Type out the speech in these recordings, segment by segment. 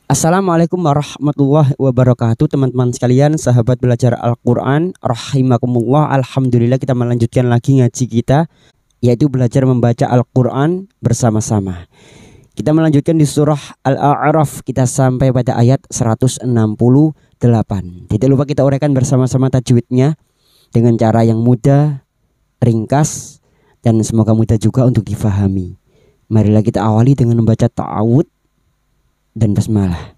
Assalamualaikum warahmatullahi wabarakatuh, teman-teman sekalian, sahabat belajar Al-Quran rahimakumullah. Alhamdulillah, kita melanjutkan lagi ngaji kita, yaitu belajar membaca Al-Quran bersama-sama. Kita melanjutkan di surah Al-A'raf, kita sampai pada ayat 168. Tidak lupa kita uraikan bersama-sama tajwidnya dengan cara yang mudah, ringkas, dan semoga mudah juga untuk difahami. Marilah kita awali dengan membaca ta'awud dan basmalah.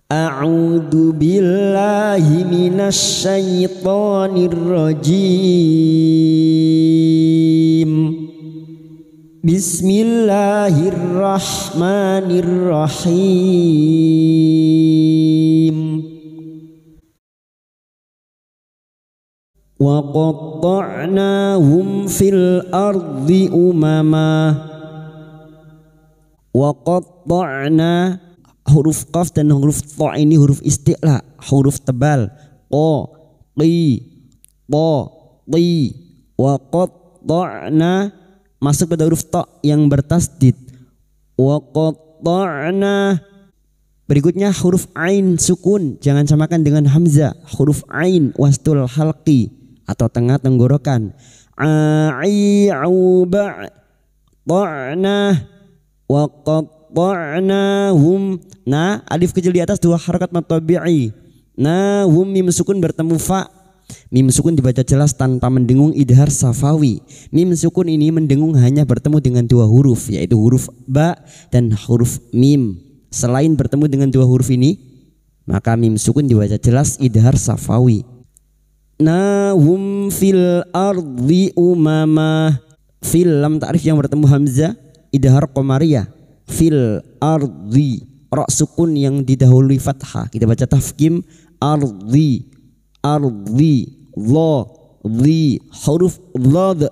A'udzu billahi minasy syaithanir rajim. Bismillahirrahmanirrahim. Wa qatta'nahum fil ardi umama. Wa qatta'na, huruf qaf dan huruf ta ini huruf isti'la, huruf tebal. Qa, qi, ta, qi. Wa qatta'na masuk pada huruf ta yang bertasdid. Wa qatta'na. Berikutnya huruf ain sukun, jangan samakan dengan hamzah. Huruf ain wastul halqi atau tengah tenggorokan. A'i'uba ta'na wa qatta'nahum. Nah, alif kecil di atas dua harakat mad tabi'i. Nahum, mim sukun bertemu fa. Mim sukun dibaca jelas tanpa mendengung, idhar safawi. Mim sukun ini mendengung hanya bertemu dengan dua huruf, yaitu huruf ba dan huruf mim. Selain bertemu dengan dua huruf ini, maka mim sukun dibaca jelas, idhar safawi. Nahum fil ardi umama. Fil lam ta'rif yang bertemu hamzah, idhar qamariyah. Fil ardi, ra sukun yang didahului fathah, kita baca tafkim ardi. Ardi, dha, dhi, huruf dhad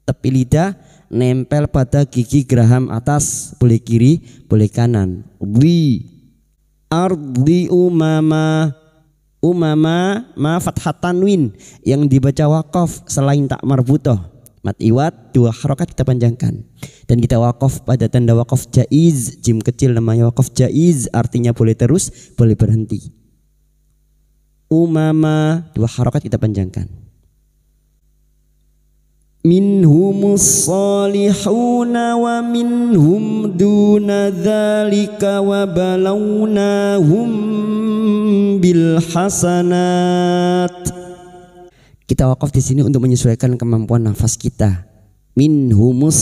tepi lidah nempel pada gigi geraham atas, boleh kiri boleh kanan. Dhi, ardi umama. Umama ma fathah tanwin yang dibaca waqaf selain tak marbutah. Mat iwat dua harokat kita panjangkan dan kita waqaf pada tanda waqaf jaiz, jim kecil namanya waqaf jaiz, artinya boleh terus boleh berhenti. Umama dua harokat kita panjangkan. Minhumus salihuna wa minhum duna dzalika wa balawnahum bil hasanat. Kita wakaf di sini untuk menyesuaikan kemampuan nafas kita. Minhumus,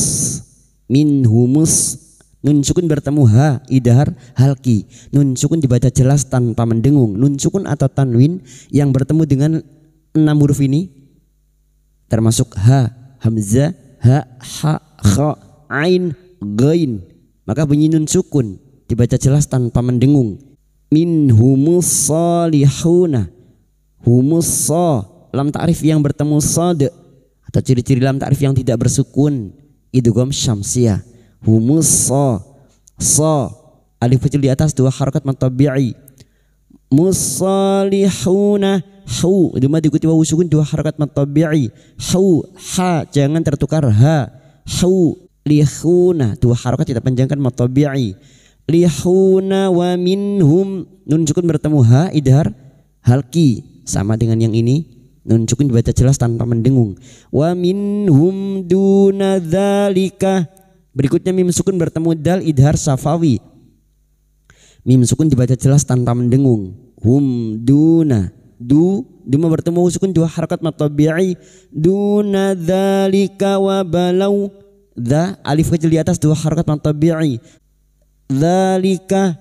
minhumus. Nun sukun bertemu ha, idhar halki. Nun sukun dibaca jelas tanpa mendengung. Nun sukun atau tanwin yang bertemu dengan 6 huruf ini termasuk ha, hamzah, ha, ha, kha, ain, ghain. Maka bunyi nun sukun dibaca jelas tanpa mendengung. Minhumus salihuna. Humus sa, lam ta'rif yang bertemu sad atau ciri-ciri lam ta'rif yang tidak bersukun, idgham syamsiyah. Humus sa, sa, alif kecil di atas dua harakat mad tabi'i. Musalihuna, hu cuma diikuti wawu sukun dua harakat mad tabi'i. Hu, ha jangan tertukar ha. Hu lihuna dua harakat kita panjangkan mad tabi'i. Lihuna wa minhum, nun sukun bertemu ha, idhar halki sama dengan yang ini. Nun sukun dibaca jelas tanpa mendengung. Wa minhum duna dzalika. Berikutnya mim sukun bertemu dal, idhar safawi. Mim sukun dibaca jelas tanpa mendengung. Hum duna, du duma bertemu sukun dua harakat mad tabi'i. Duna dzalika wa balau. Dha alif kecil di atas dua harakat mad tabi'i. Dzalika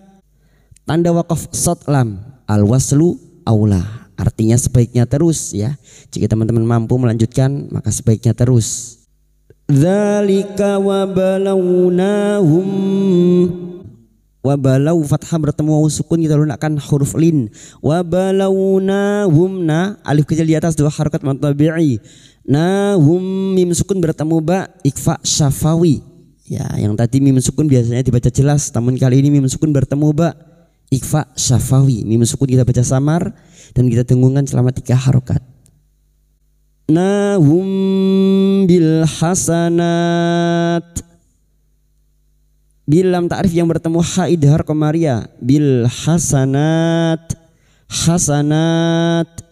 tanda waqaf sad lam, al waslu aula, artinya sebaiknya terus ya. Jika teman-teman mampu melanjutkan maka sebaiknya terus. Dzalika wa balawnahum. Wa balau fathah bertemu wawu sukun kita lunakkan huruf lin. Wa balawnahum, na alif kecil di atas dua harakat mad tabi'i. Nahum mim sukun bertemu ba, ikfa syafawi. Ya, yang tadi mim sukun biasanya dibaca jelas, namun kali ini mim sukun bertemu ba, ikfa syafawi. Mim sukun kita baca samar dan kita dengungkan selama 3 harokat. Nahum bil hasanat. Bil lam ta'rif yang bertemu ha idhar qamariyah, bil hasanat. Hasanat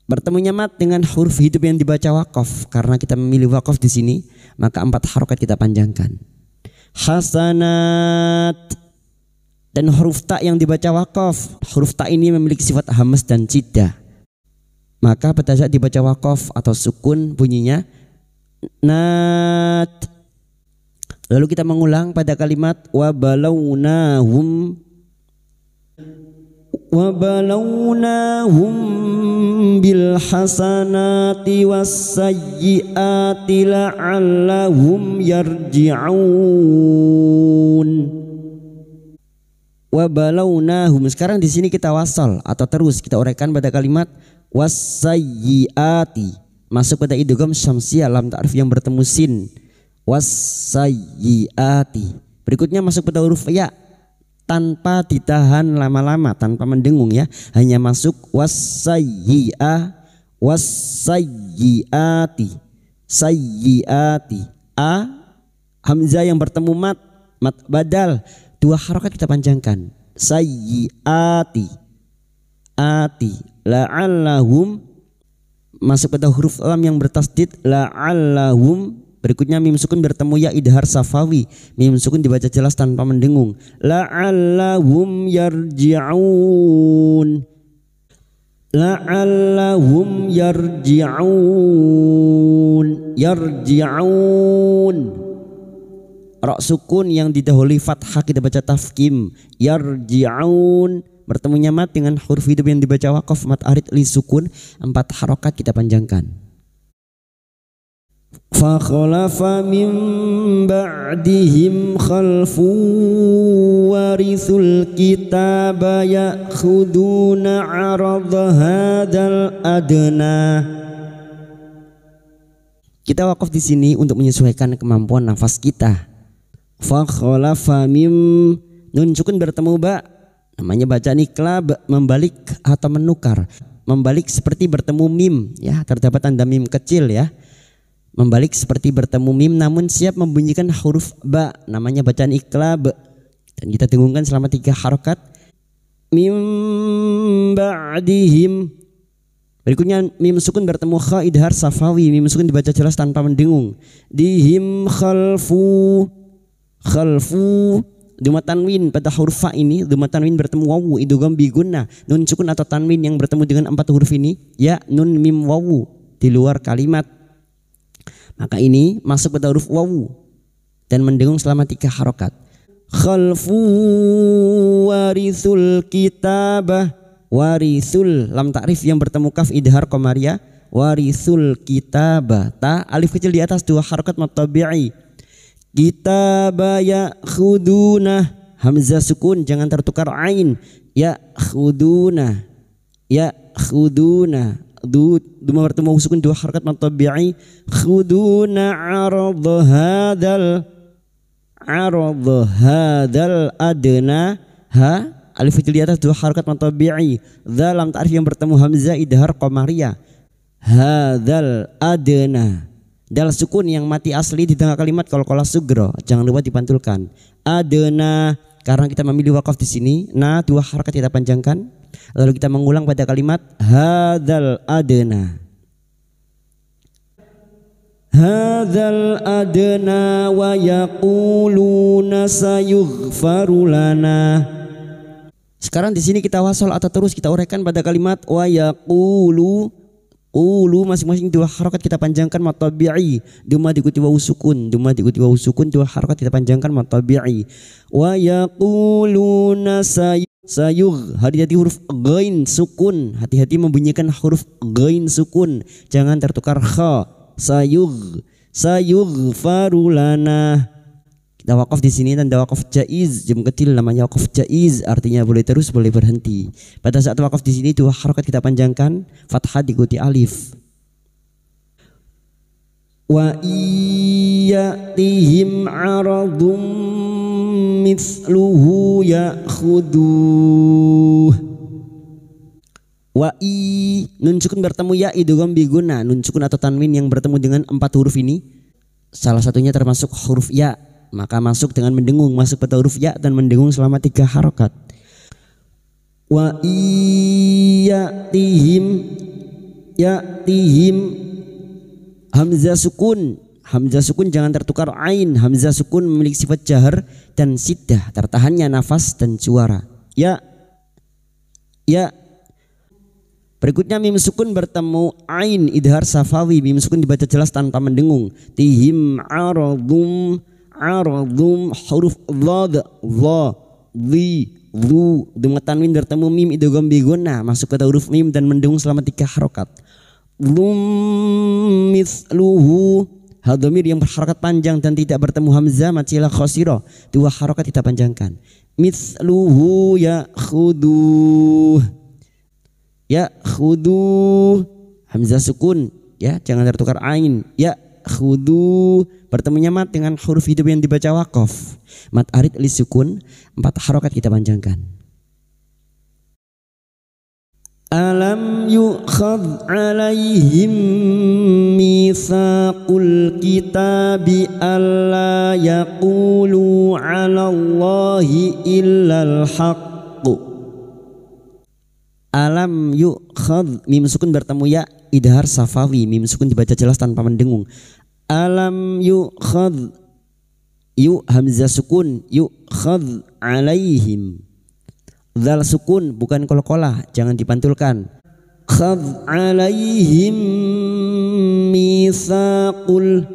bertemunya mat dengan huruf hidup yang dibaca waqaf. Karena kita memilih waqaf di sini, maka 4 harokat kita panjangkan. Hasanat. Dan huruf ta yang dibaca waqaf, huruf ta ini memiliki sifat hamas dan cidah. Maka pada saat dibaca waqaf atau sukun bunyinya nat. Lalu kita mengulang pada kalimat wabalawnahum bil hasanati wassayyiati la'allahum yarji'un. Wabalawnahum. Sekarang di sini kita wasal atau terus kita uraikan pada kalimat wassayyiati, masuk pada idgham syamsiyah lam ta'rif yang bertemu sin. Wassayyiati. Berikutnya masuk pada huruf ya tanpa ditahan lama-lama, tanpa mendengung ya, hanya masuk wassayyiati. Sayyiati. A hamzah yang bertemu mat badal, 2 harokat kita panjangkan. Sayyiati. Ati. La'allahum masuk pada huruf lam yang bertasdid la'allahum. Berikutnya mim sukun bertemu ya idhar safawi. Mim sukun dibaca jelas tanpa mendengung. La'allahum yarji'un. La'allahum yarji'un. Yarji'un. Ra sukun yang didahului fathah kita baca tafkim. Yarji'un. Bertemunya mat dengan huruf hidup yang dibaca waqaf mat arid li sukun, 4 harokat kita panjangkan. Fa khalafa min ba'dihim khalfu warithul kitaba ya'khuduna 'arada hadzal adna. Kita wakaf di sini untuk menyesuaikan kemampuan nafas kita. Fa khalafa mim nun sukun bertemu ba, namanya bacaan iqlab, membalik atau menukar. Membalik seperti bertemu mim ya, terdapat tanda mim kecil ya. Membalik seperti bertemu mim namun siap membunyikan huruf ba, namanya bacaan iqlab. Dan kita dengungkan selama 3 harokat. Mim ba'dihim. Berikutnya mim sukun bertemu kha idhar safawi. Mim sukun dibaca jelas tanpa mendengung. Dihim khalfu. Khalfu. Duma tanwin pada huruf fa ini, duma tanwin bertemu wawu idgham bi gunnah. Nun sukun atau tanwin yang bertemu dengan 4 huruf ini ya nun mim wawu di luar kalimat. Maka ini masuk pada huruf wawu dan mendengung selama 3 harokat. Khalfu warithul kitabah. Warithul lam ta'rif yang bertemu kaf idhar qamariyah. Warithul kitabah. Ta alif kecil di atas 2 harokat mad tabi'i. Kitaba ya'khuduna. Hamzah sukun jangan tertukar ain. Ya'khuduna. Ya'khuduna. Duma bertemu sukun 2 harakat mad tabi'i. Khuduna 'arada hadzal adna. Ha alif kecil di atas 2 harakat mad tabi'i. Dza lam ta'rif yang bertemu hamzah idhar qamariyah. Hadzal adna. Dal sukun yang mati asli di tengah kalimat qalqalah sugro, jangan lupa dipantulkan. Adna, karena kita memilih wakaf di sini, nah 2 harakat kita panjangkan. Lalu kita mengulang pada kalimat hadzal adna. Hadzal adna wa yaquluna sayughfaru lana. Sekarang di sini kita wasal atau terus kita uraikan pada kalimat wa yaqulu. Ulu masing-masing 2 harakat kita panjangkan mad tabi'i. Duma diikuti wawu sukun, duma diikuti wawu sukun, 2 harakat kita panjangkan mad tabi'i. Wa yaquluna sayugh. Hati-hati huruf ghain sukun, hati-hati membunyikan huruf ghain sukun, jangan tertukar kha. Sayughfaru lana. Kita wakaf di sini dan wakaf jaiz, jam kecil namanya wakaf jaiz, artinya boleh terus boleh berhenti. Pada saat wakaf di sini 2 harakat kita panjangkan, fathah diikuti alif. Wa iyatihim 'aradum mithluhu ya'khuduh. Wa i nun sukun bertemu ya idgham bi gunna. Nun sukun atau tanwin yang bertemu dengan 4 huruf ini salah satunya termasuk huruf ya, maka masuk dengan mendengung, masuk pada huruf ya dan mendengung selama 3 harokat. Wa iyatihim, yatihim, hamzah sukun. Hamzah sukun jangan tertukar ain. Hamzah sukun memiliki sifat jahar dan siddah, tertahannya nafas dan suara. Ya, ya. Berikutnya mim sukun bertemu ain idhar safawi. Mim sukun dibaca jelas tanpa mendengung. Tihim aradum, aradum, huruf dhad, dha, dhi, dhu. Dengan tanwin bertemu mim idgham bi gunnah, masuk ke huruf mim dan mendengung selama 3 harokat. Dhum mithluhu, hadhamir yang berharakat panjang dan tidak bertemu hamzah macilah khosiro, 2 harokat kita panjangkan. Mithluhu ya khudu, ya khudu, hamzah sukun ya, jangan tertukar ain. Ya khudu bertemunya mat dengan huruf hidup yang dibaca waqaf. Mat arid li sukun, 4 harokat kita panjangkan. Alam yukhadh alaihim mitsaqul kitabi alla yaqulu 'alallahi illal haqq. Alam yukhadh, mim sukun bertemu ya idhar safawi, mim sukun dibaca jelas tanpa mendengung. Alam yukhadh, yu hamzah sukun, yukhadh alaihim. Dzal sukun bukan qalqalah, jangan dipantulkan. Khadh alaihim mitsaqul,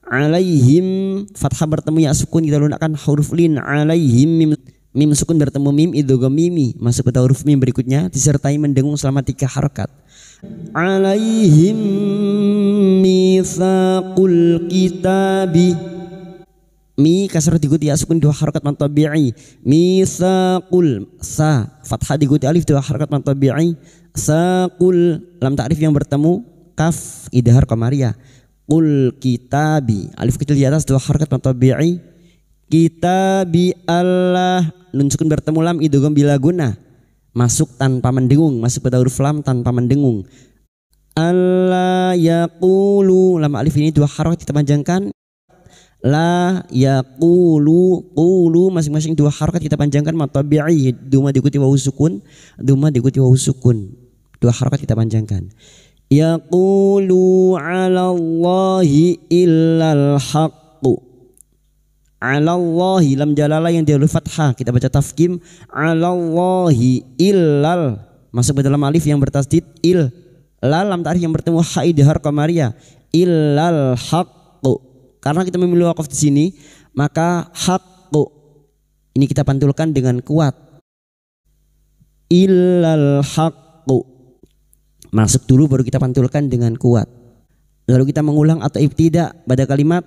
alaihim fathah bertemu ya sukun kita lunakkan huruf lin. Alaihim mim sukun bertemu mim idgham mimi, masuk pada huruf mim berikutnya disertai mendengung selama 3 harokat. Alaihim mitsaqul kitabi, mi kasrah diikuti ya sukun 2 harokat mad tabi'i. Mitsaqul, sa fathah diikuti alif 2 harokat mad tabi'i. Saqul, lam ta'rif yang bertemu kaf idhar qamariyah. Qul kitabi, alif kecil di atas 2 harokat mad tabi'i. Kitabi Allah, nun sukun bertemu lam idgham bila guna, masuk tanpa mendengung, masuk pada huruf lam tanpa mendengung. Allah yaqulu, lam alif ini 2 harokat kita panjangkan. La yaqulu, qulu masing-masing 2 harokat kita panjangkan mad tabi'i. Duma diikuti wawu sukun, duma diikuti wawu sukun, 2 harokat kita panjangkan. Yaqulu 'alallahi illal haqqu. 'Alallahi lam jalalah yang di huruf fathah kita baca tafkim. 'Alallahi illal, masuk ke dalam alif yang bertasdid il. La lam ta'rif yang bertemu ha idhar qamariyah. Illal haqqu, karena kita memilih waqaf di sini, maka haqqu ini kita pantulkan dengan kuat. Illal haqqu, masuk dulu baru kita pantulkan dengan kuat. Lalu kita mengulang atau ibtida pada kalimat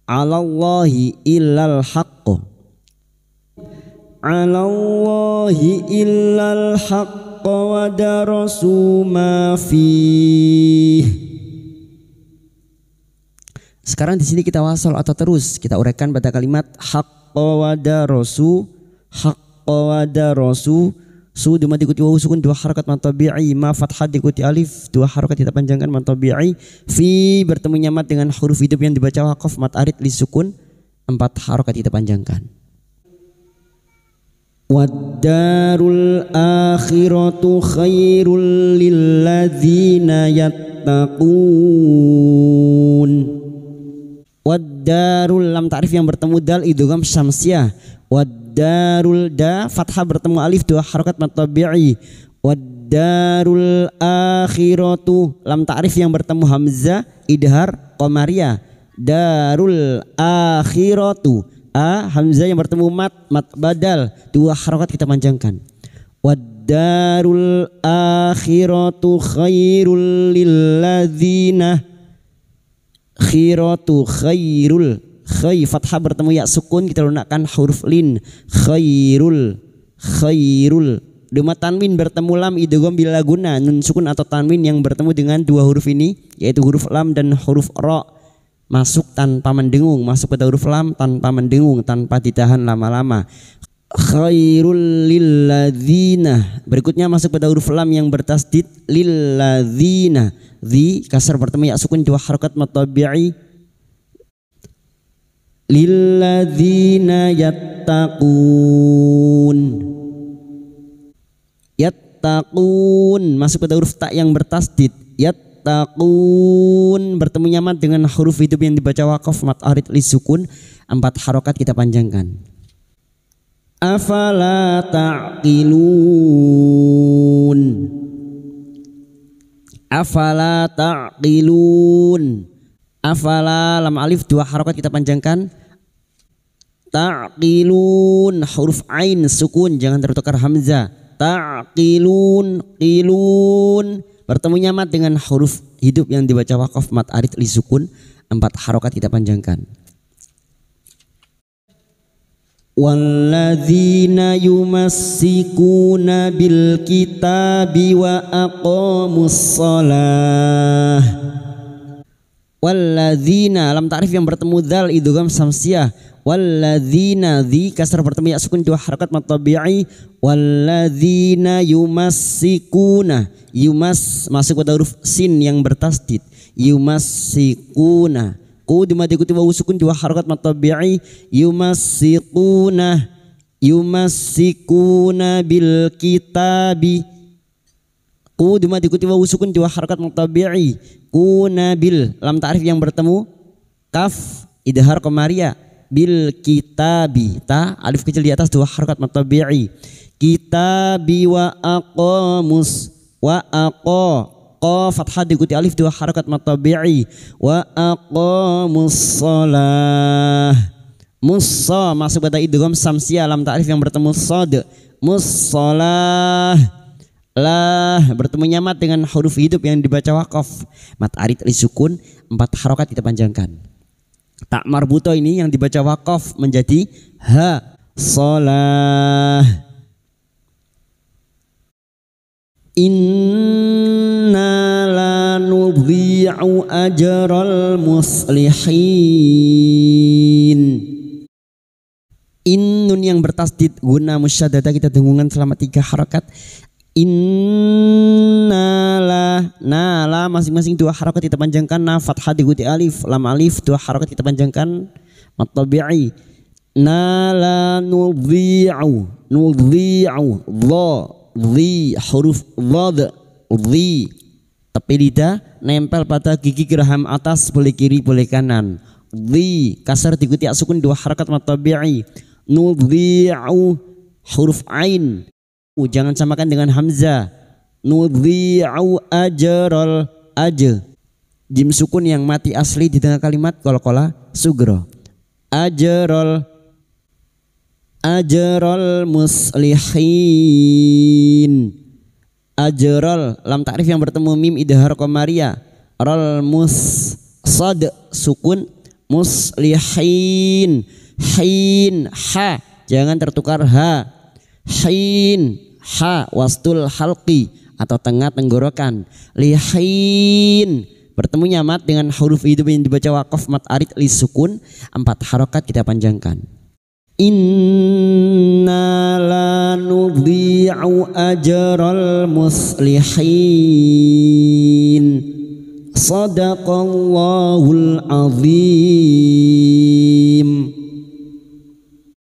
'alallahi illal haqqu. 'Alallahi illal haqqu wa darasu ma fihi. Sekarang di sini kita wasal atau terus kita uraikan pada kalimat haqqa wa darasu, haqqa wa darasu. Su duma diikuti wawu sukun 2 harokat mad tabi'i, ma fathah diikuti alif 2 harokat kita panjangkan mad tabi'i. Fi bertemu mat dengan huruf hidup yang dibaca waqaf mad arid li sukun, 4 harokat kita panjangkan. Wad-darul akhiratu khairul lilladzina yattaqun. Wad-darul lam ta'rif yang bertemu dal idgham syamsiyah. Wad-darul da fathah bertemu alif 2 harokat mad tabi'i. Wad-darul akhiratu lam ta'rif yang bertemu hamzah idhar qamariyah. Darul akhiratu, a hamzah yang bertemu mat badal 2 harokat kita panjangkan. Wad-darul akhiratu khairul lilladzina, khiratu khairul, khay fathah bertemu ya sukun kita lunakkan huruf lin. Khairul, khairul, duma tanwin bertemu lam idgham bila guna, nun sukun atau tanwin yang bertemu dengan 2 huruf ini yaitu huruf lam dan huruf ra, masuk tanpa mendengung, masuk pada huruf lam tanpa mendengung, tanpa ditahan lama-lama. Khairul lilladzina, berikutnya masuk pada huruf lam yang bertasdid lilladzina. Dhi kasar bertemu ya sukun 2 harokat mad tabi'i. lilladzina yattaqun. Yattaqun masuk pada huruf ta yang bertasdid. Yattaqun bertemu nyaman dengan huruf hidup yang dibaca waqaf mat arid li sukun, 4 harokat kita panjangkan. Afala ta'qilun. Afala ta'qilun. Afala lam alif 2 harokat kita panjangkan. Ta'qilun huruf ain sukun jangan tertukar hamzah. Ta'qilun qilun bertemu nyaman dengan huruf hidup yang dibaca waqaf mat arid li sukun, 4 harokat kita panjangkan. Walladzina yumassikuna bil kitabi wa aqamus shalah. Walladzina lam ta'rif yang bertemu dzal idgham samsiyah. Walladzina dzi kasar bertemu ya sukun 2 harakat mad tabi'i. Walladzina yumassikuna, yumas masuk pada huruf sin yang bertasdid. Yumassikuna ku diikuti wawu sukun 2 harakat mad tabi'i. Yumassikuna, yumassikuna bil kitabi. Ku diikuti wawu sukun 2 harakat mad tabi'i. Kunabil lam ta'rif yang bertemu kaf idhar qamariya bil kitabi ta alif kecil di atas 2 harakat mad tabi'i. Kitabi wa aqamus wa aqa qa fathah diikuti alif 2 harakat mad tabi'i. Wa aqamus shalah. Mussa masuk pada idgham samsiyah lam ta'rif yang bertemu shad. Mussalah lah bertemu nyaman dengan huruf hidup yang dibaca waqaf mat arid li sukun, 4 harokat kita panjangkan. Tak marbuto ini yang dibaca waqaf menjadi ha shalah. Inna la nudhi'u ajral muslihin. Innun yang bertasdid guna musyaddada kita dengungkan selama 3 harokat. Innala nala masing-masing 2 harokat kita panjangkan. Na fathah diikuti alif lam alif 2 harokat kita panjangkan mat tabi'i. Nala nudhi'u nudhi'u dha dhi huruf dhad dhi tepi lidah nempel pada gigi geraham atas boleh kiri boleh kanan. Dhi kasar diikuti sukun 2 harokat mat tabi'i. Nudhi'u huruf ain jangan samakan dengan hamzah. Nudhi'u ajral aj jim sukun yang mati asli di tengah kalimat qalqalah sugro. Ajral muslihin. Ajral lam ta'rif yang bertemu mim idhar qamariya. Ral mus sad sukun muslihin. Hin ha jangan tertukar ha. Hin ha wastul halqi atau tengah tenggorokan. Lihin bertemu nyamat dengan huruf hidup yang dibaca waqaf mat arid li sukun, 4 harokat kita panjangkan. Inna la nudhi'u ajral muslihin. Sadaqallahul azim.